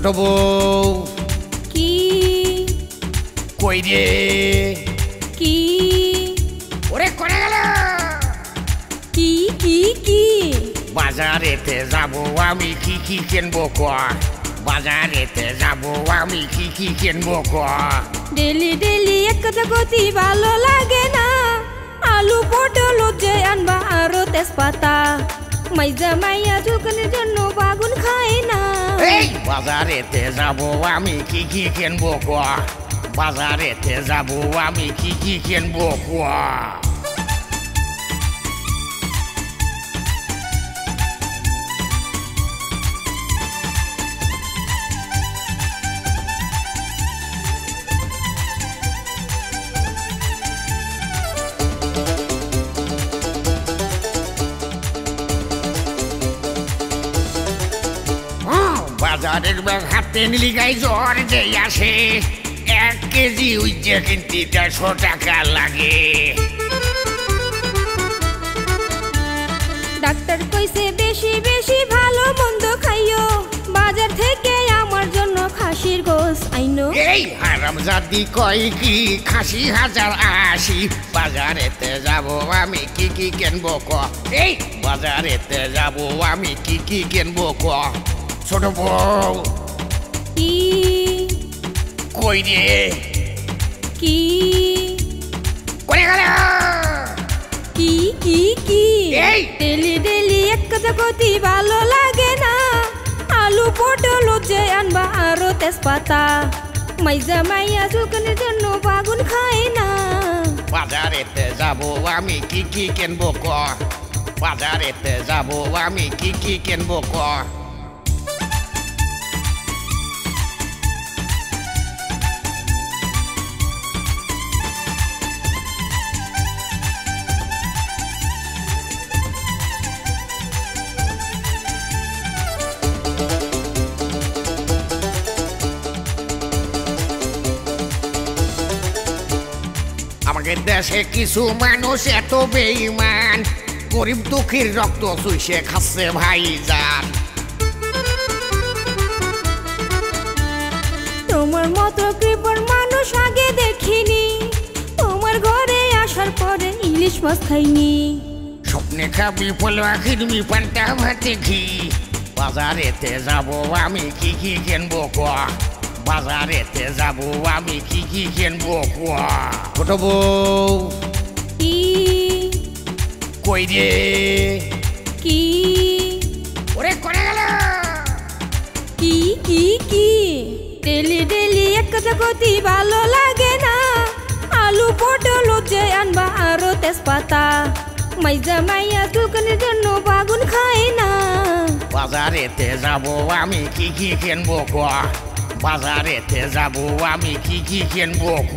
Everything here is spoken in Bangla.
ছোট বউ কি কই রে কি ওরে করে গেল কি কি কি বাজারেতে যাব আমি কি কি কিনবো ক বাজারেতে যাব আমি কি কি কিনবো ক ডেলি ডেলি এক কথা কতি ভালো লাগে না আলু পটল যে আনবা আরো তেজপাতা মাইজা মাইয়া ঝুঁকানোর জন্য বাগুন খায় না এই বাজারেতে যাব আমি কি কি কিনবো ক বাজারেতে যাব আমি কি কি কিনবো ক বাজারের ব্যাগ হাতে নিলি গাই জ্বর যে আসে 1 কেজি উইজে কিনতে 150 টাকা লাগে ডাক্তার কইছে বেশি বেশি ভালো মন্দ খাইও বাজার থেকে আমার জন্য খাসির গোশ আইনো এই হারামজাদি কয় কি খাসি 1080 বাজারেতে যাব আমি কি কি কিনবো ক এই বাজারেতে যাব আমি কি কি কিনবো ক ছোট বউ কি কই রে কি করে গেল কি কি কি এই ডেলি ডেলি এক কথা কতি ভালো লাগে না আলু পটল যে আনবা আরো তেজপাতা মাইজা মাইয়া ঝুঁকানোর জন্য বাগুন খায় না বাজারেতে যাব আমি কি কি কিনবো ক বাজারেতে যাব আমি কি কি কিনবো ক আমাদের দেশে কিছু মানুষ এত বেঈমান গরিব দুঃখীর রক্ত চুষে খাচ্ছে ভাইজান তোমার মতো কৃপণ মানুষ আগে দেখিনি তোমার ঘরে আসার পরে ইলিশ মাছ খাইনি স্বপ্নে খাবি পোলা খিরমি পান্তা ভাতে ঘি বাজারেতে যাব আমি কি কি কিনবো ক বাজারেতে যাব আমি কি কি কিনবো ক ছোট বউ কি কই রে কি ওরে করে গেল কি কি কি ডেলি ডেলি এক কথা কতি ভালো লাগে না আলু পটল যে আনবা আরো তেজপাতা মাইজা মাইয়া ঝুঁকানোর জন্য বাগুন খায় না বাজারেতে যাব আমি কি কি কিনবো ক বাজারেতে যাব আমি কি কি কিনবো ক